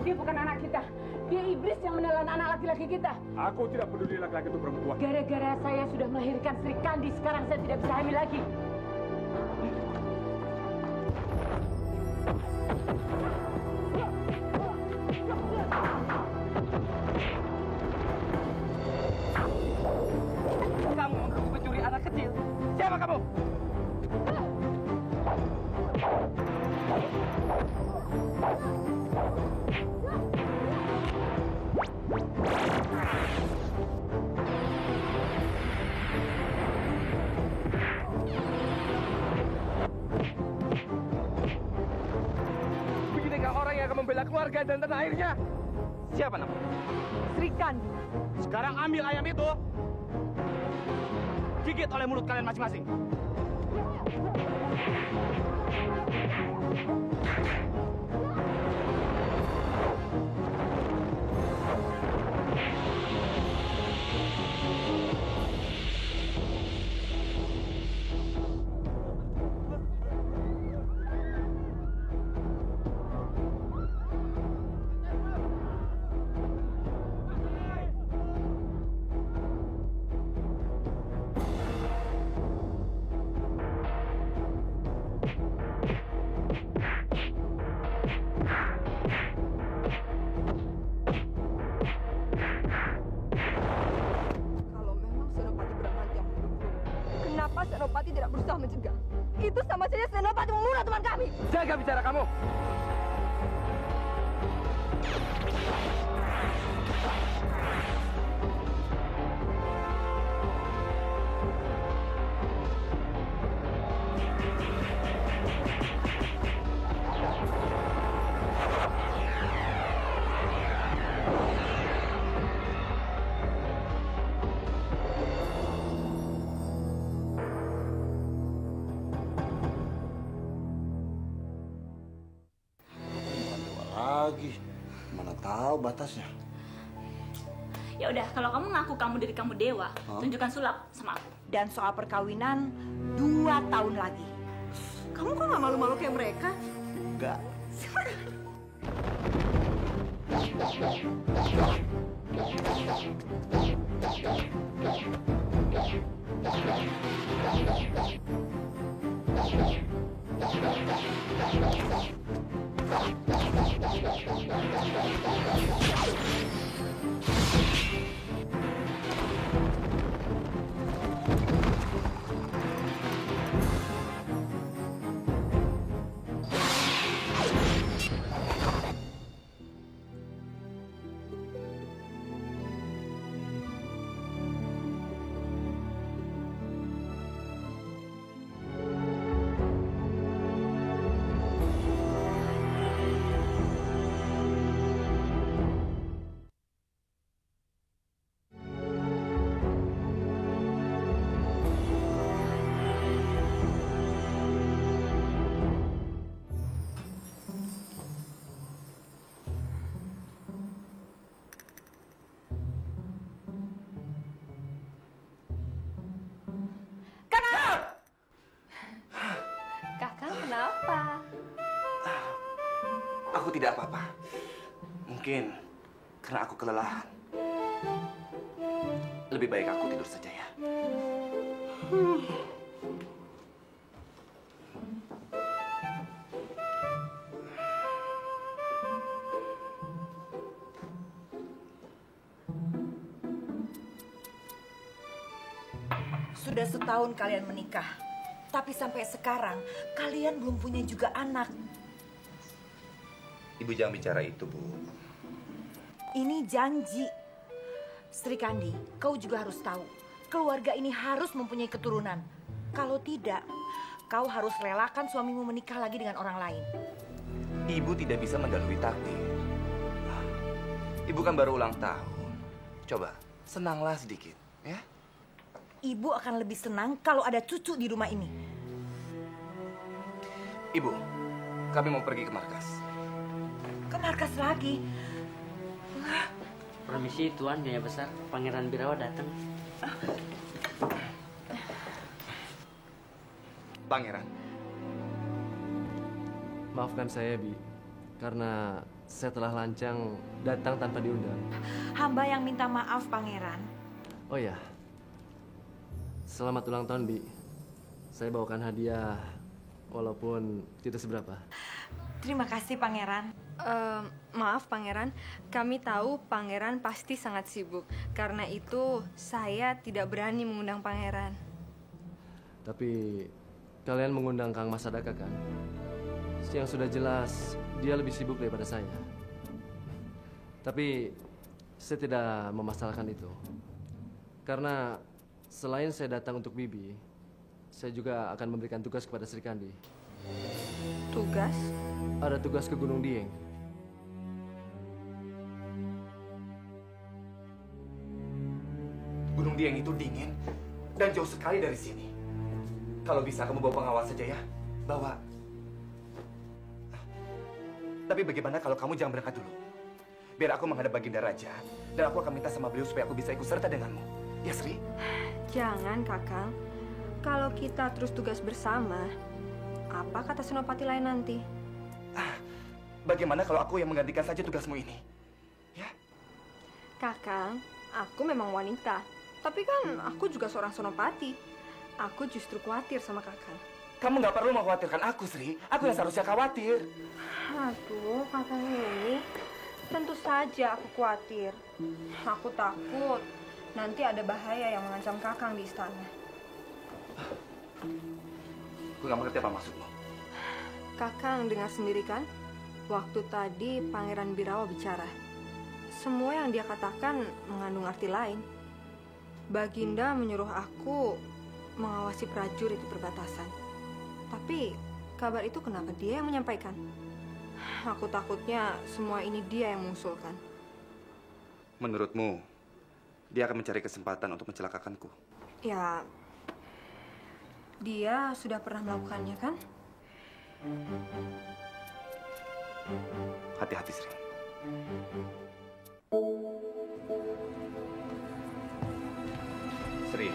Dia bukan anak kita. Dia iblis yang menelan anak laki-laki kita. Aku tidak peduli laki-laki itu perempuan. Gara-gara saya sudah melahirkan Sri Kandi, sekarang saya tidak bisa hamil lagi. Kamu mengaku pencuri anak kecil. Siapa kamu? Beginikah orang yang akan membela keluarga dan tanah airnya? Siapa nama? Sri Kandi. Sekarang ambil ayam itu, gigit oleh mulut kalian masing-masing. Senopati tidak berusaha mencegah. Itu sama saja Senopati membunuh teman kami. Jaga bicara kamu. Lagi, mana tahu batasnya. Ya udah, kalau kamu ngaku kamu diri kamu dewa, tunjukkan sulap sama aku. Dan soal perkawinan 2 tahun lagi. Kamu kok nggak malu-malu kayak mereka? Enggak. Kakak kenapa? Aku tidak apa-apa. Mungkin karena aku kelelahan. Lebih baik aku tidur saja ya. Sudah setahun kalian menikah. Tapi sampai sekarang kalian belum punya juga anak. Ibu jangan bicara itu, Bu. Ini janji. Sri Kandi, kau juga harus tahu. Keluarga ini harus mempunyai keturunan. Kalau tidak, kau harus relakan suamimu menikah lagi dengan orang lain. Ibu tidak bisa mendahului takdir. Ibu kan baru ulang tahun. Coba, senanglah sedikit, ya. Ibu akan lebih senang kalau ada cucu di rumah ini. Ibu, kami mau pergi ke markas. Ke markas lagi? Permisi Tuan Nyonya Besar, Pangeran Birawa datang. Pangeran. Maafkan saya, Bi. karena saya telah lancang datang tanpa diundang. Hamba yang minta maaf, Pangeran. Oh ya, selamat ulang tahun, Bi. Saya bawakan hadiah, walaupun tidak seberapa. Terima kasih, Pangeran. Maaf Pangeran, kami tahu Pangeran pasti sangat sibuk. Karena itu saya tidak berani mengundang Pangeran. Tapi kalian mengundang Kang Mas Sadaka kan? Yang sudah jelas dia lebih sibuk daripada saya. Tapi saya tidak memasalahkan itu. Karena selain saya datang untuk Bibi, saya juga akan memberikan tugas kepada Sri Kandi. Tugas? Ada tugas ke Gunung Dieng. Gunung Dieng itu dingin dan jauh sekali dari sini. Kalau bisa kamu bawa pengawas saja ya. Bawa. Tapi bagaimana kalau kamu jangan berangkat dulu? Biar aku menghadap Baginda Raja dan aku akan minta sama beliau supaya aku bisa ikut serta denganmu. Ya, Sri? Jangan, Kakang. Kalau kita terus tugas bersama, apa kata Senopati lain nanti? Bagaimana kalau aku yang menggantikan saja tugasmu ini? Ya? Kakang, aku memang wanita. Tapi kan aku juga seorang Senopati. Aku justru khawatir sama Kakang. Kamu nggak perlu mengkhawatirkan aku, Sri. Aku yang seharusnya khawatir. Aduh, Kakang ini. Tentu saja aku khawatir. Aku takut nanti ada bahaya yang mengancam Kakang di istana. Aku nggak mengerti apa maksudmu. Kakang dengar sendiri kan? Waktu tadi Pangeran Birawa bicara. Semua yang dia katakan mengandung arti lain. Baginda menyuruh aku mengawasi prajurit di perbatasan. Tapi kabar itu kenapa dia yang menyampaikan? Aku takutnya semua ini dia yang mengusulkan. Menurutmu, dia akan mencari kesempatan untuk mencelakakanku? Ya, dia sudah pernah melakukannya kan? Hati-hati, Sri. Sri.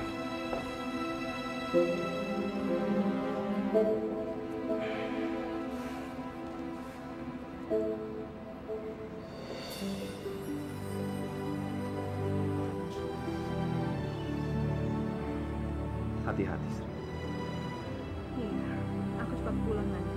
Hati-hati, Sri. Iya, aku cepat pulang nanti.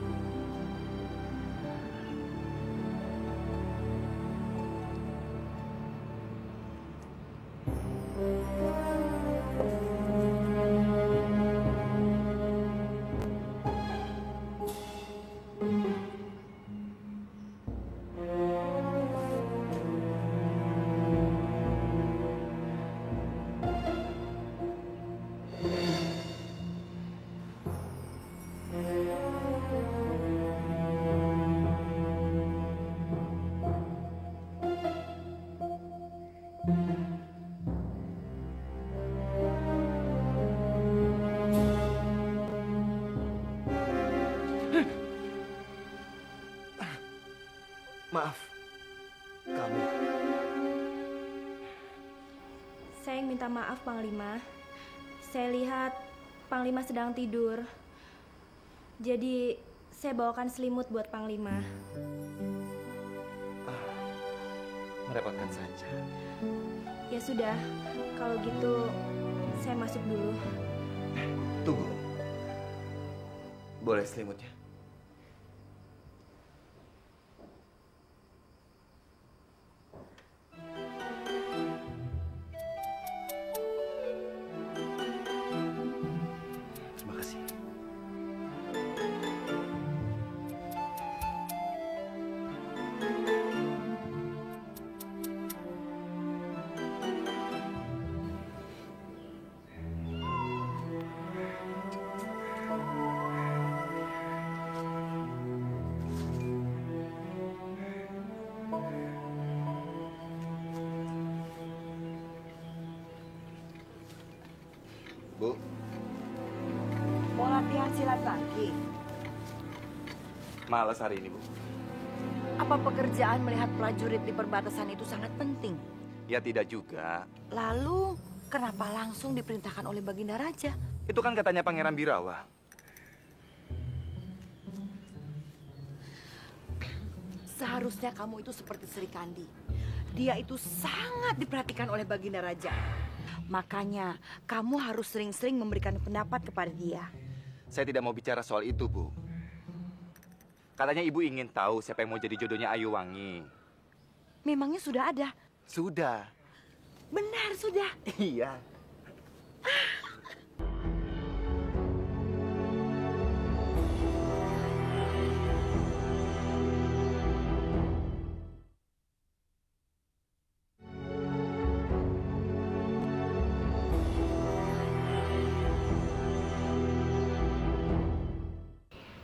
Maaf, kamu. Saya minta maaf, Panglima. Saya lihat Panglima sedang tidur. Jadi, saya bawakan selimut buat Panglima. Merepotkan saja. Ya sudah, kalau gitu saya masuk dulu. Tunggu. Boleh selimutnya? Terima kasih. Bu, Mau latihan silat lagi? malas hari ini, Bu. Apa pekerjaan melihat prajurit di perbatasan itu sangat penting? Ya tidak juga. Lalu, kenapa langsung diperintahkan oleh Baginda Raja? Itu kan katanya Pangeran Birawa. Seharusnya kamu itu seperti Sri Kandi. Dia itu sangat diperhatikan oleh Baginda Raja. Makanya kamu harus sering-sering memberikan pendapat kepada dia. Saya tidak mau bicara soal itu, Bu. Katanya Ibu ingin tahu siapa yang mau jadi jodohnya Ayu Wangi. Memangnya sudah ada? Sudah. Benar, sudah. Iya.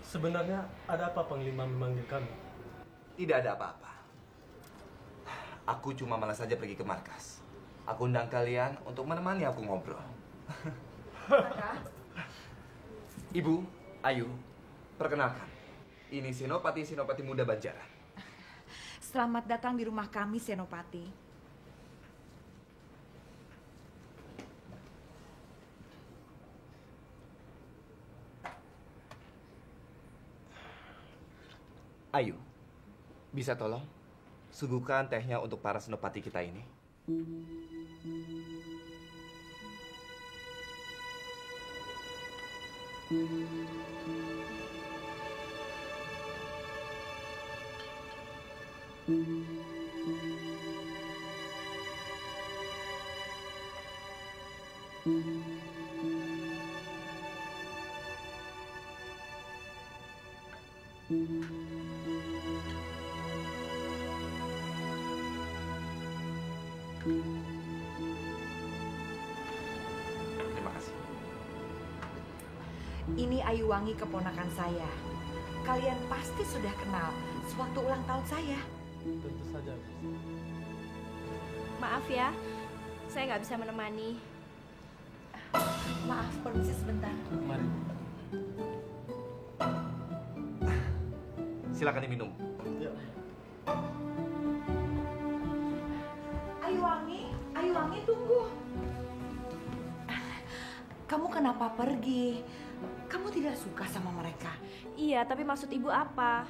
Sebenarnya ada apa Panglima memanggil kami? Tidak ada apa-apa. Aku cuma malas saja pergi ke markas. Aku undang kalian untuk menemani aku ngobrol. Ibu, Ayu, perkenalkan. Ini Senopati Muda Banjaran. Selamat datang di rumah kami, Senopati. Ayu, bisa tolong suguhkan tehnya untuk para senopati kita ini? Terima kasih. Ini Ayu Wangi, keponakan saya. Kalian pasti sudah kenal sewaktu ulang tahun saya. Tentu saja. Maaf ya, saya nggak bisa menemani. Maaf, permisi sebentar. Mari. Silakan diminum. Ya. Ayu Wangi, tunggu. Kamu kenapa pergi? Kamu tidak suka sama mereka? Iya, tapi maksud ibu apa?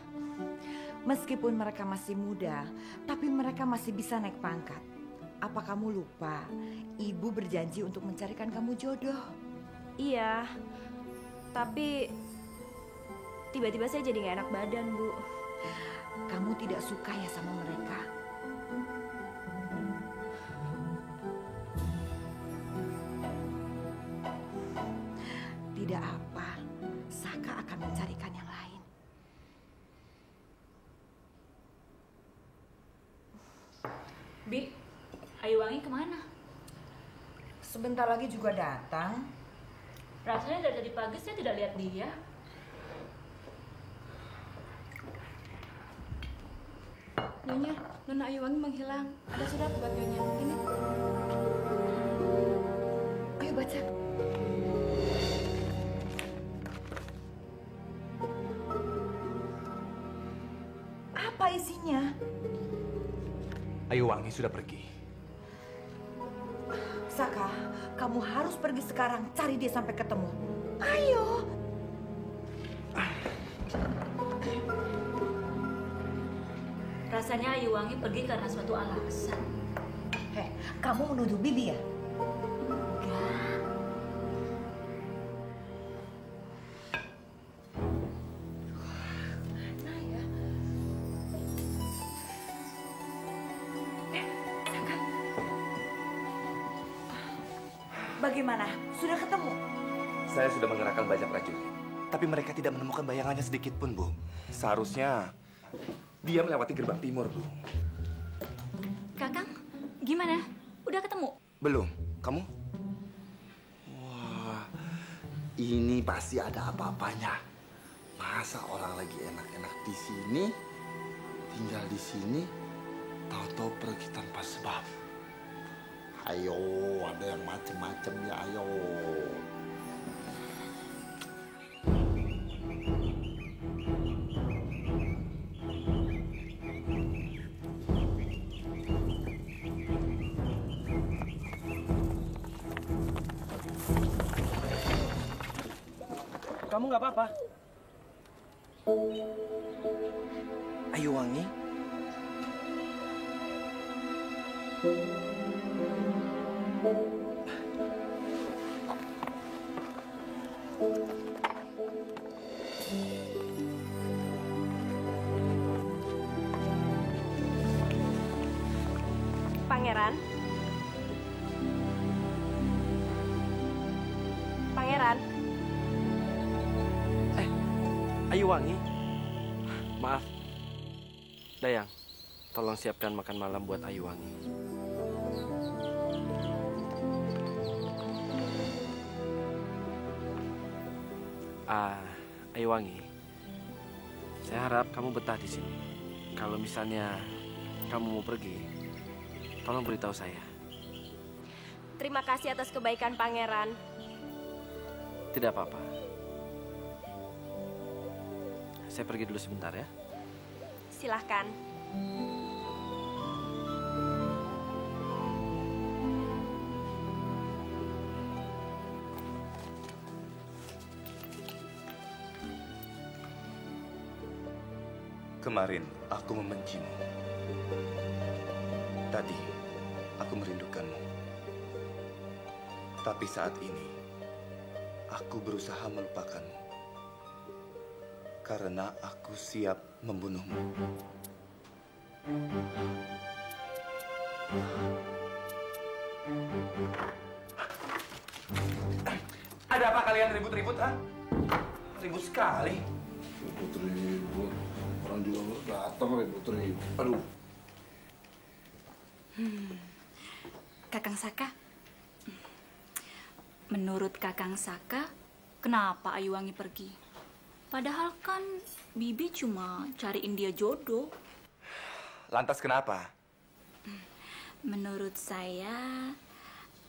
Meskipun mereka masih muda, tapi mereka masih bisa naik pangkat. Apa kamu lupa? Ibu berjanji untuk mencarikan kamu jodoh. Iya, tapi tiba-tiba saya jadi nggak enak badan, Bu. Kamu tidak suka ya sama mereka? Tidak apa, Saka akan mencarikan yang lain. Bi, Ayu Wangi kemana? Sebentar lagi juga datang. Rasanya dari tadi pagi saya tidak lihat dia. Nyonya, Nona Ayu Wangi menghilang. Ada surat buat Nyonya. Ini. Ayo baca. Apa isinya? Ayu Wangi sudah pergi. Saka, kamu harus pergi sekarang, cari dia sampai ketemu. Ayo. Rasanya Ayu Wangi pergi karena suatu alasan. Hei, kamu menuduh Bibi ya? Enggak. Bagaimana? Sudah ketemu? Saya sudah mengerahkan banyak prajurit, tapi mereka tidak menemukan bayangannya sedikit pun, Bu. Seharusnya dia melewati gerbang timur, Bu. Kakang, gimana? Udah ketemu? Belum. Kamu? Wah, ini pasti ada apa-apanya. Masa orang lagi enak-enak di sini, tinggal di sini, tahu-tahu pergi tanpa sebab. Ayo, ada yang macem-macem ya, ayo. Kamu nggak apa-apa? Ayu Wangi, Pangeran? Pangeran? Ayuwangi. Maaf. Dayang, tolong siapkan makan malam buat Ayuwangi. Ayuwangi, saya harap kamu betah di sini. Kalau misalnya kamu mau pergi, tolong beritahu saya. Terima kasih atas kebaikan Pangeran. Tidak apa-apa. Saya pergi dulu sebentar ya. Silahkan. Kemarin aku membencimu. Tadi aku merindukanmu. Tapi saat ini aku berusaha melupakanmu. Karena aku siap membunuhmu. Ada apa kalian ribut-ribut, ha? Ribut sekali. Ribut-ribut. Orang juga datang ribut-ribut. Aduh. Kakang Saka, menurut Kakang Saka, kenapa Ayuwangi pergi? Padahal kan Bibi cuma cariin dia jodoh. Lantas kenapa? Menurut saya,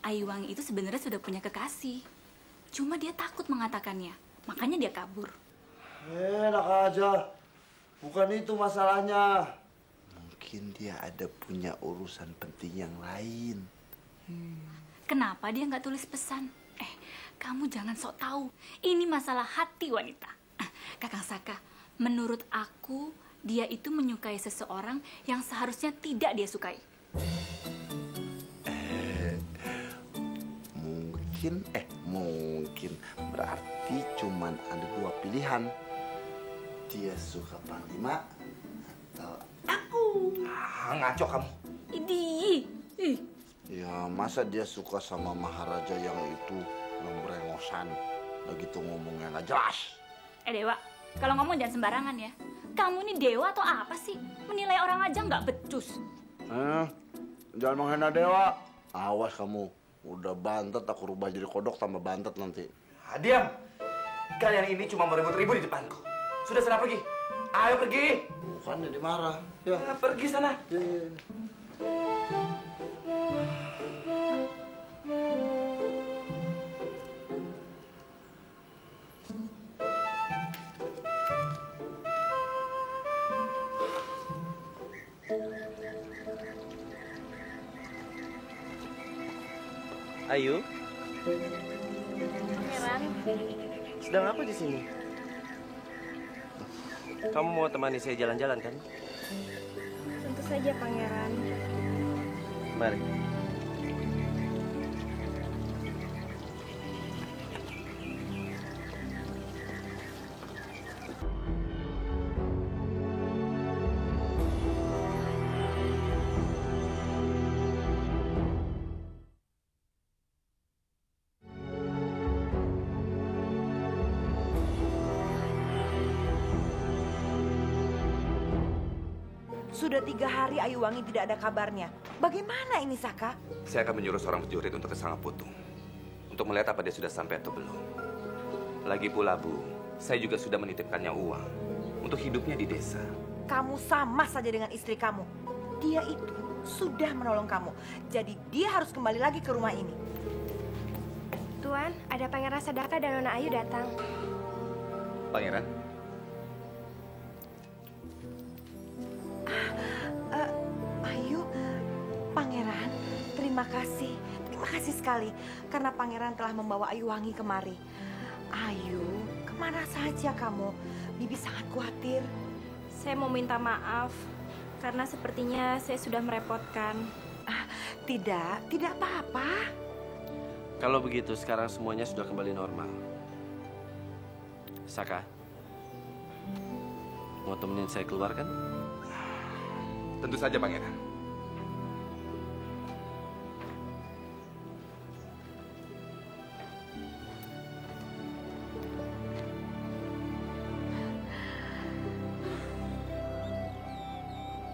Ayuwangi itu sebenarnya sudah punya kekasih. Cuma dia takut mengatakannya, makanya dia kabur. Enak aja. Bukan itu masalahnya. Mungkin dia ada punya urusan penting yang lain. Kenapa dia nggak tulis pesan? Kamu jangan sok tahu. Ini masalah hati wanita. Kakang Saka, menurut aku, dia itu menyukai seseorang yang seharusnya tidak dia sukai. Mungkin. Berarti cuman ada dua pilihan. Dia suka Panglima atau aku. Ngaco kamu. Idih. Ya, masa dia suka sama Maharaja yang itu, yang berengosan. Begitu ngomongnya nggak jelas. Dewa, kalau ngomong jangan sembarangan ya. Kamu ini dewa atau apa sih? Menilai orang aja nggak becus. Jangan menghina dewa. Awas kamu. Udah bantet, aku rubah jadi kodok tambah bantet nanti. Diam. Kalian ini cuma meribut-ribut di depanku. Sudah sana pergi. Ayo pergi. Bukan jadi marah. Ya. Pergi sana. Ya. Ayu, Pangeran, sedang apa di sini? Kamu mau temani saya jalan-jalan kan? tentu saja Pangeran. Mari. Sudah 3 hari Ayuwangi tidak ada kabarnya. Bagaimana ini, Saka? Saya akan menyuruh seorang prajurit untuk ke Sangaputung. Untuk melihat apa dia sudah sampai atau belum. Lagi pula, Bu, saya juga sudah menitipkannya uang untuk hidupnya di desa. Kamu sama saja dengan istri kamu. Dia itu sudah menolong kamu. Jadi dia harus kembali lagi ke rumah ini. Tuan, ada Pangeran Sadaka dan Nona Ayu datang. Pangeran? Ayu, Pangeran, terima kasih. Terima kasih sekali karena Pangeran telah membawa Ayuwangi kemari. Ayu, kemana saja kamu? Bibi sangat khawatir. Saya mau minta maaf karena sepertinya saya sudah merepotkan. Tidak apa-apa. Kalau begitu sekarang semuanya sudah kembali normal. Saka, mau temenin saya keluar kan? Tentu saja, Pangeran.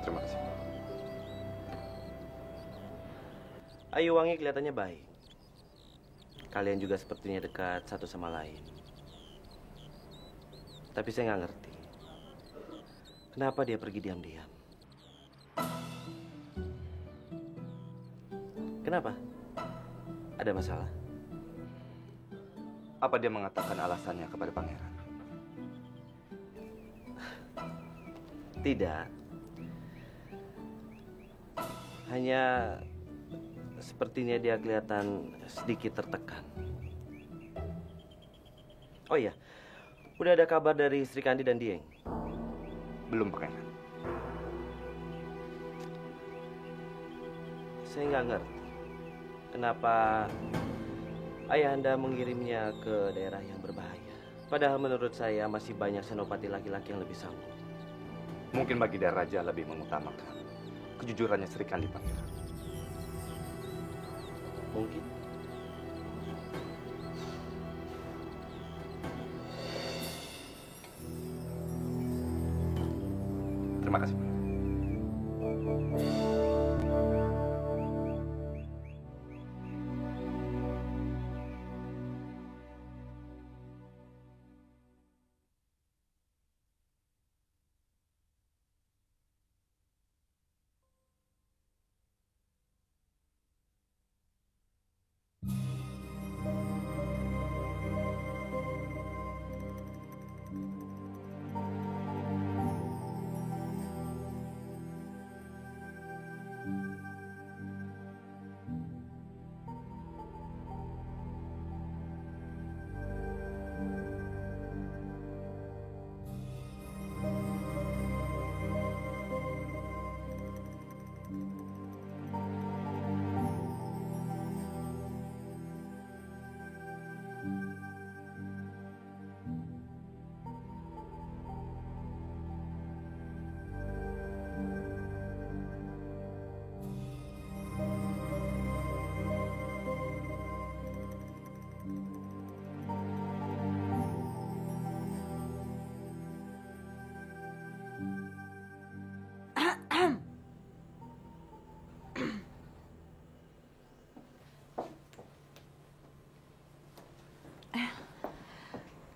Terima kasih. Ayuwangi kelihatannya baik. Kalian juga sepertinya dekat satu sama lain. Tapi saya nggak ngerti. Kenapa dia pergi diam-diam? Kenapa? Ada masalah? Apa dia mengatakan alasannya kepada Pangeran? Tidak. Hanya sepertinya dia kelihatan sedikit tertekan. Oh iya, udah ada kabar dari Sri Kandi dan Dieng? Belum, Pangeran. Saya nggak ngerti kenapa Ayahanda mengirimnya ke daerah yang berbahaya. Padahal menurut saya masih banyak senopati laki-laki yang lebih sanggup. Mungkin bagi dia raja lebih mengutamakan kejujurannya Sri Kandi, Pangeran. Mungkin. Terima kasih.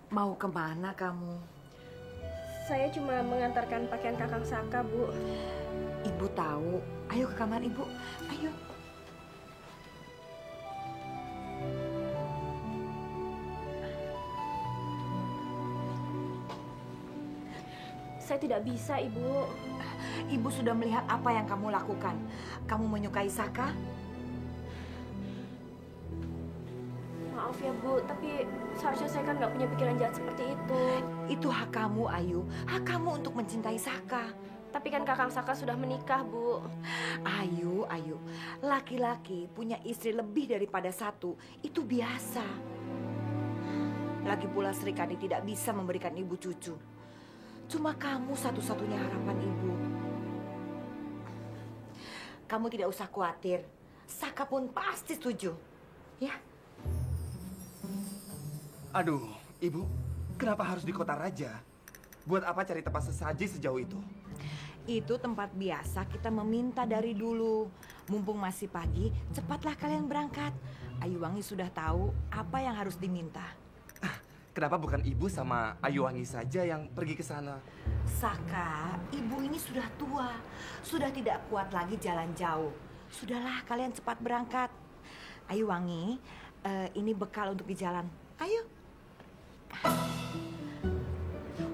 Mau kemana kamu? Saya cuma mengantarkan pakaian Kakang Saka, Bu. Ibu tahu. Ayo ke kamar Ibu. Ayo. Saya tidak bisa, Ibu. Ibu sudah melihat apa yang kamu lakukan. Kamu menyukai Saka? Maaf ya, Bu, tapi seharusnya saya kan nggak punya pikiran jahat seperti itu. Itu hak kamu, Ayu. Hak kamu untuk mencintai Saka. Tapi kan Kakang Saka sudah menikah, Bu. Ayu, laki-laki punya istri lebih daripada satu, itu biasa. Lagi pula Sri Kandi tidak bisa memberikan ibu cucu. Cuma kamu satu-satunya harapan ibu. Kamu tidak usah khawatir. Saka pun pasti setuju. Ya. Aduh, Ibu, kenapa harus di kota raja? Buat apa cari tempat sesaji sejauh itu? Itu tempat biasa kita meminta dari dulu. Mumpung masih pagi, cepatlah kalian berangkat. Ayuwangi sudah tahu apa yang harus diminta. Kenapa bukan Ibu sama Ayuwangi saja yang pergi ke sana? Saka, ibu ini sudah tua. Sudah tidak kuat lagi jalan jauh. Sudahlah, kalian cepat berangkat. Ayuwangi, ini bekal untuk di jalan. Ayo.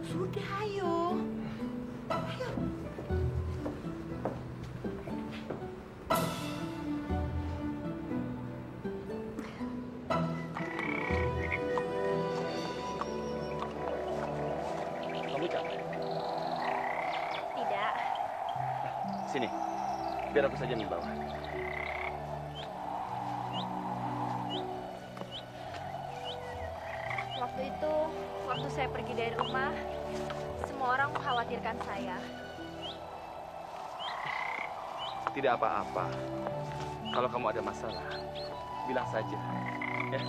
Sudah, ayo. Ayo. Kamu capek? Tidak. Sini, biar aku saja membawa. itu, waktu saya pergi dari rumah, semua orang mengkhawatirkan saya. Tidak apa-apa. Kalau kamu ada masalah, bilang saja. Ya.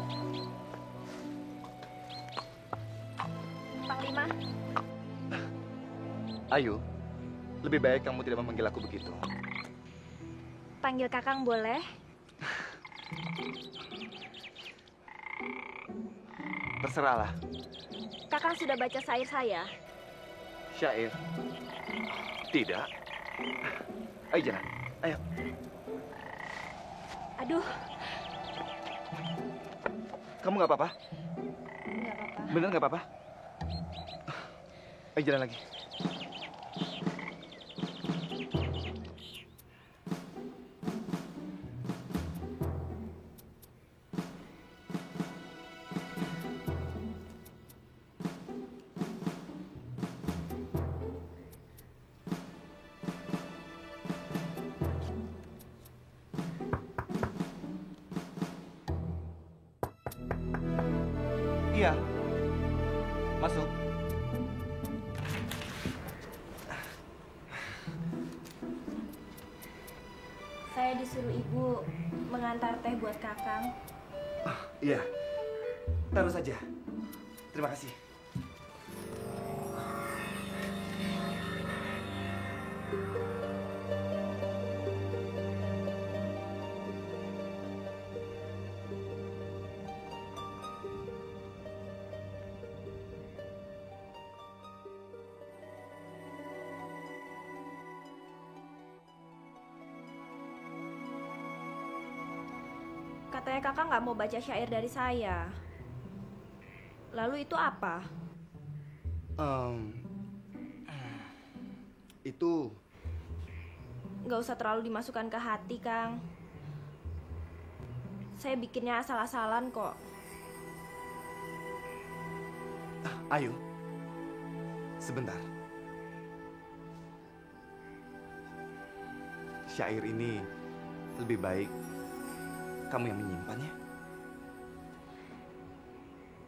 Panglima, Ayu, lebih baik kamu tidak memanggil aku begitu. panggil Kakang boleh? Terserahlah. Kakang sudah baca syair saya. Syair? Tidak. Ayo jalan. Ayo. Aduh, Kamu nggak apa-apa? nggak apa-apa. Bener nggak apa-apa? Ayo jalan lagi. Iya. Masuk. Saya disuruh ibu mengantar teh buat Kakang. Iya. Taruh saja. Terima kasih. Katanya Kakang nggak mau baca syair dari saya. Lalu itu apa? Itu Nggak usah terlalu dimasukkan ke hati, Kang. Saya bikinnya asal-asalan kok. Ayo. Sebentar. Syair ini lebih baik kamu yang menyimpannya.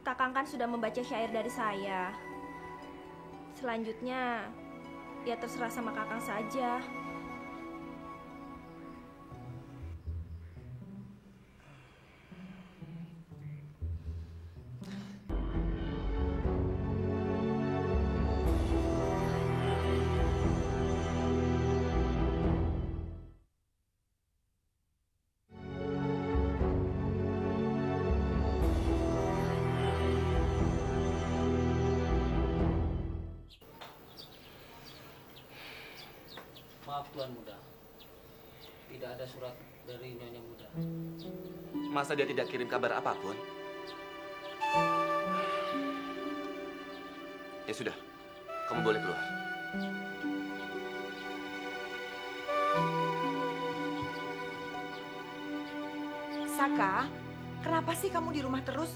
Kakang kan sudah membaca syair dari saya. Selanjutnya, ya terserah sama Kakang saja. Maaf Tuan Muda, tidak ada surat dari Nyonya Muda. Masa dia tidak kirim kabar apapun? Ya sudah, kamu boleh keluar. Saka, kenapa sih kamu di rumah terus?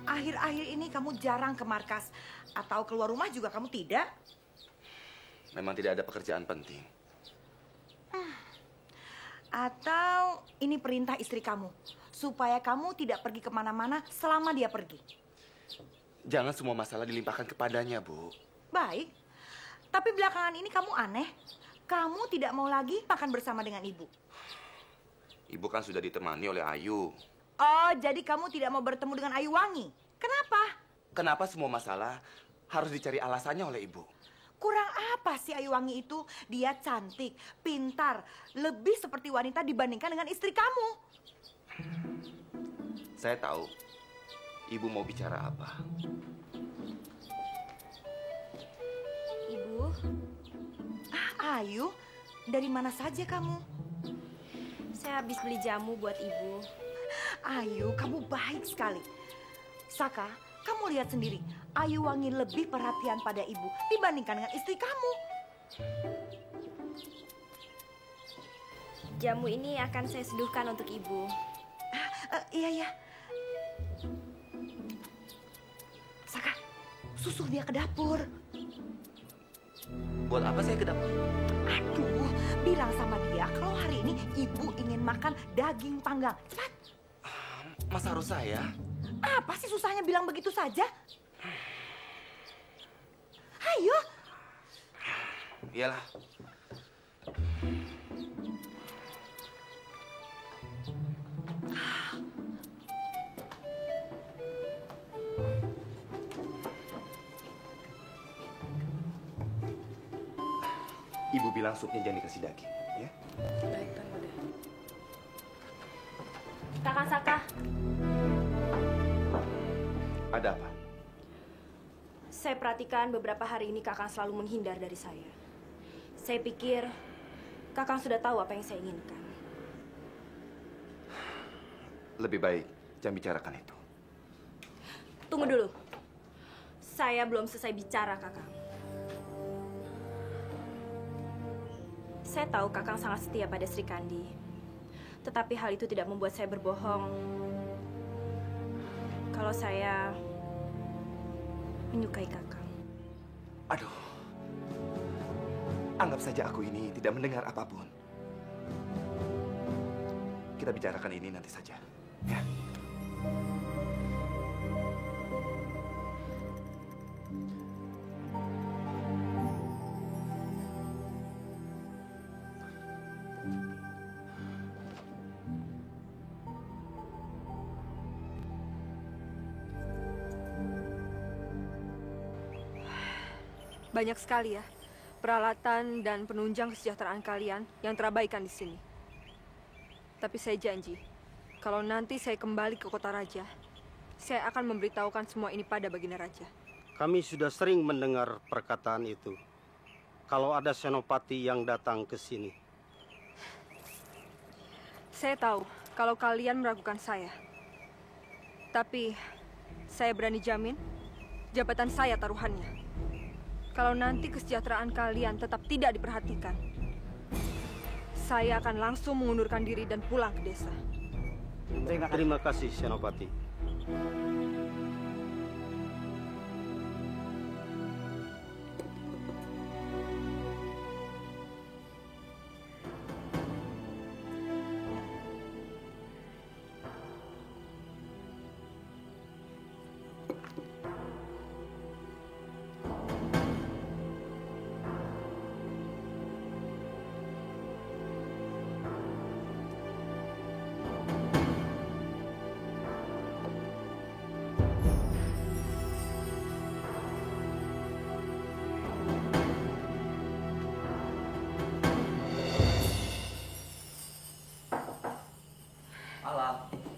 Akhir-akhir ini kamu jarang ke markas. Atau keluar rumah juga kamu tidak? Memang tidak ada pekerjaan penting. Atau ini perintah istri kamu, supaya kamu tidak pergi kemana-mana selama dia pergi. Jangan semua masalah dilimpahkan kepadanya, Bu. Baik, tapi belakangan ini kamu aneh. Kamu tidak mau lagi makan bersama dengan ibu. Ibu kan sudah ditemani oleh Ayu. Oh, jadi kamu tidak mau bertemu dengan Ayu Wangi? Kenapa? Kenapa semua masalah harus dicari alasannya oleh Ibu? Kurang apa sih Ayu Wangi itu? Dia cantik, pintar, lebih seperti wanita dibandingkan dengan istri kamu. Saya tahu Ibu mau bicara apa. Ibu, Ayu, dari mana saja kamu? saya habis beli jamu buat Ibu. Ayu, kamu baik sekali. Saka, kamu lihat sendiri, Ayu Wangi lebih perhatian pada ibu dibandingkan dengan istri kamu. Jamu ini akan saya seduhkan untuk Ibu. Iya, ya. Saka, susul dia ke dapur. Buat apa saya ke dapur? Aduh, bilang sama dia kalau hari ini ibu ingin makan daging panggang. Cepat. Masa harus saya? Apa sih susahnya bilang begitu saja? Ayo. Iyalah. Ibu bilang supnya jangan dikasih daging, ya? Baik, Tuan Muda. Kakang Saka, Ada apa? saya perhatikan beberapa hari ini Kakang selalu menghindar dari saya. Saya pikir Kakang sudah tahu apa yang saya inginkan. Lebih baik jangan bicarakan itu. Tunggu dulu. Saya belum selesai bicara, Kakang. Saya tahu Kakang sangat setia pada Sri Kandi. Tetapi hal itu tidak membuat saya berbohong. Kalau saya menyukai Kakang. Aduh. Anggap saja aku ini tidak mendengar apapun. Kita bicarakan ini nanti saja, ya. Banyak sekali ya peralatan dan penunjang kesejahteraan kalian yang terabaikan di sini. Tapi saya janji, kalau nanti saya kembali ke kota raja, saya akan memberitahukan semua ini pada Baginda Raja. Kami sudah sering mendengar perkataan itu. Kalau ada senopati yang datang ke sini. Saya tahu kalau kalian meragukan saya. Tapi saya berani jamin jabatan saya taruhannya. Kalau nanti kesejahteraan kalian tetap tidak diperhatikan, saya akan langsung mengundurkan diri dan pulang ke desa. Terima kasih, Senopati.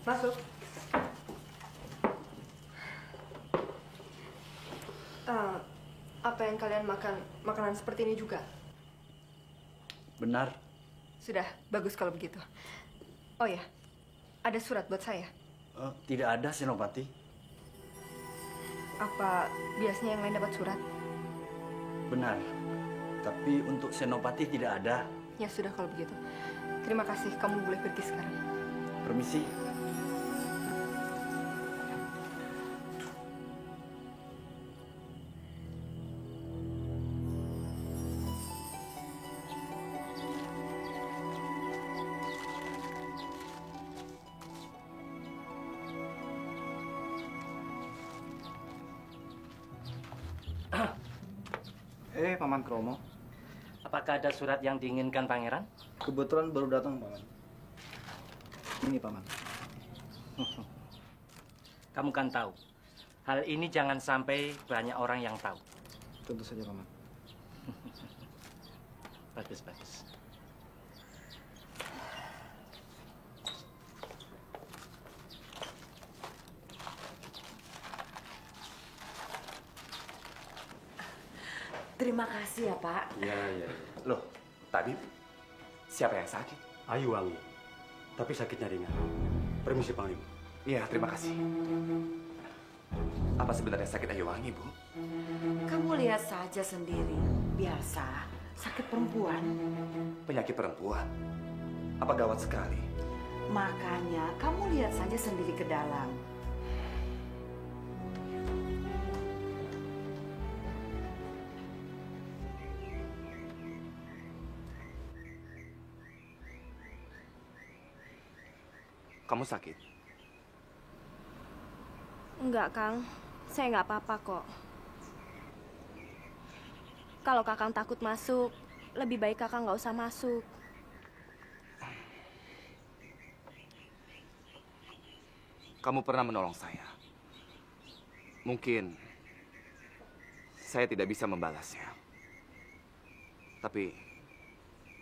Masuk. Apa yang kalian makan? Makanan seperti ini juga? Benar. Sudah, bagus kalau begitu. Oh ya, ada surat buat saya. Tidak ada, Senopati. Apa biasanya yang lain dapat surat? Benar. Tapi untuk Senopati tidak ada. Ya sudah kalau begitu. Terima kasih, kamu boleh pergi sekarang. Permisi. Paman Kromo. Apakah ada surat yang diinginkan Pangeran? Kebetulan baru datang, Paman. Ini, Paman. Kamu kan tahu, hal ini jangan sampai banyak orang yang tahu. Tentu saja, Paman. Bagus, bagus. Terima kasih ya, Pak. Iya, iya. Loh, tadi siapa yang sakit? Ayu Wangi. Tapi sakitnya ringan. Permisi, Panglima. Iya, terima kasih. Apa sebenarnya sakit Ayu Wangi, Bu? Kamu lihat saja sendiri. Biasa, sakit perempuan. Penyakit perempuan? Apa gawat sekali? Makanya kamu lihat saja sendiri ke dalam. Kamu sakit? Enggak, Kang. Saya nggak apa-apa kok. Kalau Kakang takut masuk, lebih baik Kakang nggak usah masuk. Kamu pernah menolong saya. Mungkin saya tidak bisa membalasnya. Tapi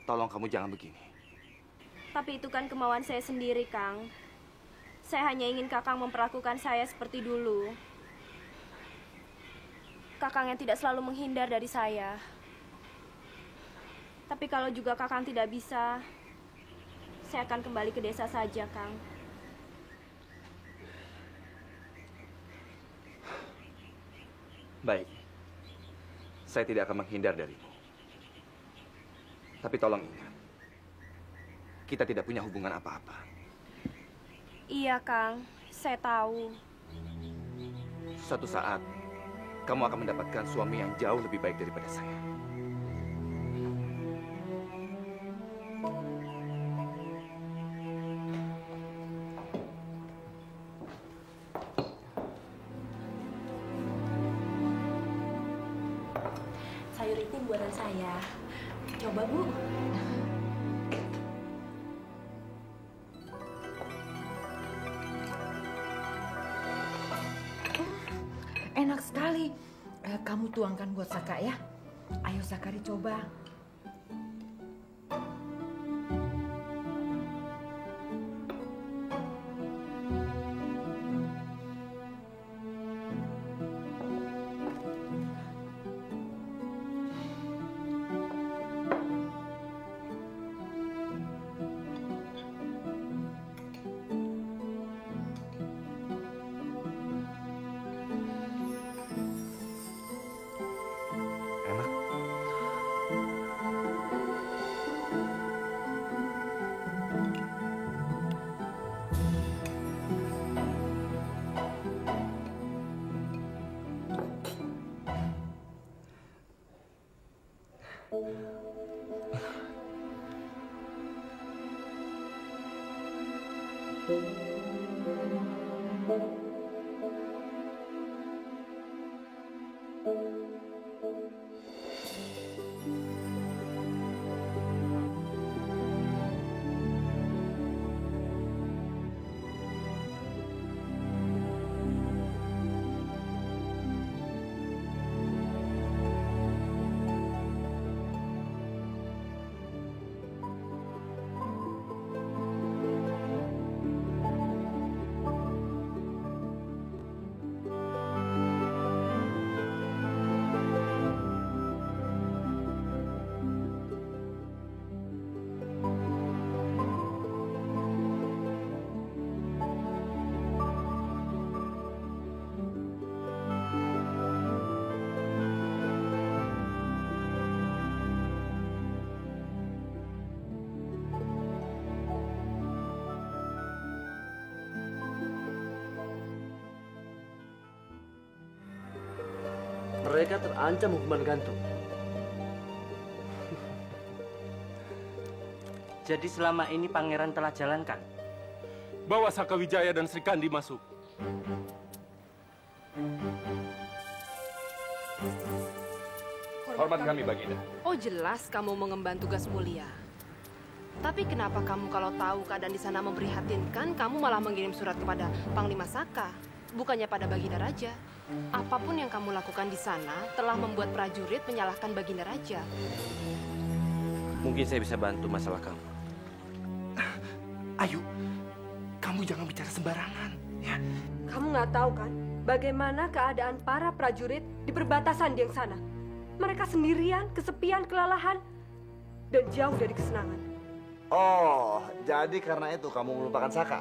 tolong kamu jangan begini. Tapi itu kan kemauan saya sendiri, Kang. Saya hanya ingin Kakang memperlakukan saya seperti dulu. Kakang yang tidak selalu menghindar dari saya. Tapi kalau juga Kakang tidak bisa, saya akan kembali ke desa saja, Kang. Baik, saya tidak akan menghindar darimu. Tapi tolong ingat, kita tidak punya hubungan apa-apa. Iya, Kang. Saya tahu. Suatu saat, kamu akan mendapatkan suami yang jauh lebih baik daripada saya. Sayur itu buatan saya. Coba, Bu. Enak sekali. Kamu tuangkan buat Saka ya. Ayo Sakari coba. Mereka terancam hukuman gantung. Jadi selama ini pangeran telah jalankan? Bawa Saka Wijaya dan Sri Kandi masuk. Hormat kami, Baginda. Oh, jelas kamu mengemban tugas mulia. Tapi kenapa kamu kalau tahu keadaan di sana memprihatinkan, kamu malah mengirim surat kepada Panglima Saka, bukannya pada Baginda Raja? Apapun yang kamu lakukan di sana telah membuat prajurit menyalahkan Baginda Raja. Mungkin saya bisa bantu masalah kamu. Ayu, kamu jangan bicara sembarangan, ya. Kamu nggak tahu kan bagaimana keadaan para prajurit di perbatasan Dieng sana. Mereka sendirian, kesepian, kelelahan, dan jauh dari kesenangan. Oh, jadi karena itu kamu melupakan Saka?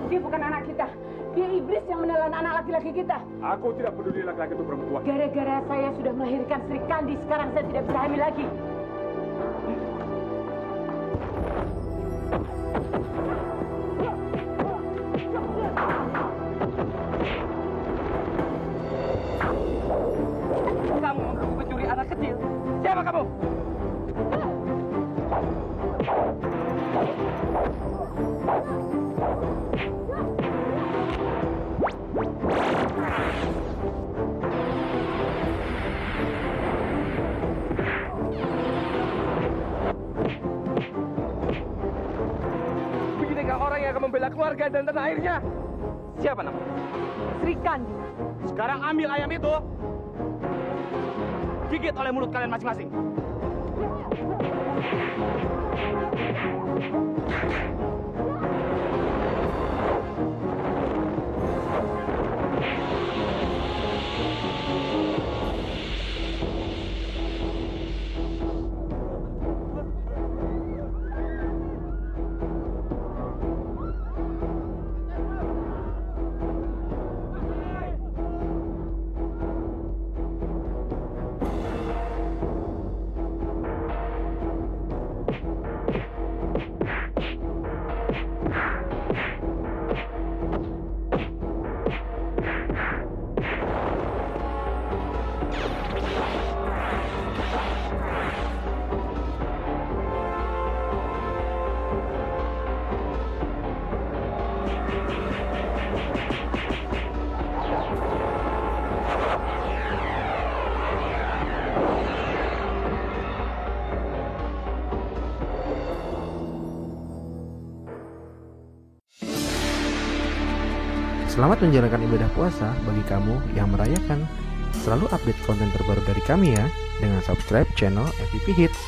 Dia bukan anak kita. Dia iblis yang menelan anak laki-laki kita. Aku tidak peduli laki-laki itu perempuan. Gara-gara saya sudah melahirkan Sri Kandi, sekarang saya tidak bisa hamil lagi. Kamu pencuri anak kecil. Siapa kamu? orang yang akan membela keluarga dan tanah airnya. Siapa namanya? Sri Kandi. Sekarang ambil ayam itu, gigit oleh mulut kalian masing-masing. Selamat menjalankan ibadah puasa bagi kamu yang merayakan. Selalu update konten terbaru dari kami ya, dengan subscribe channel FPP Hits.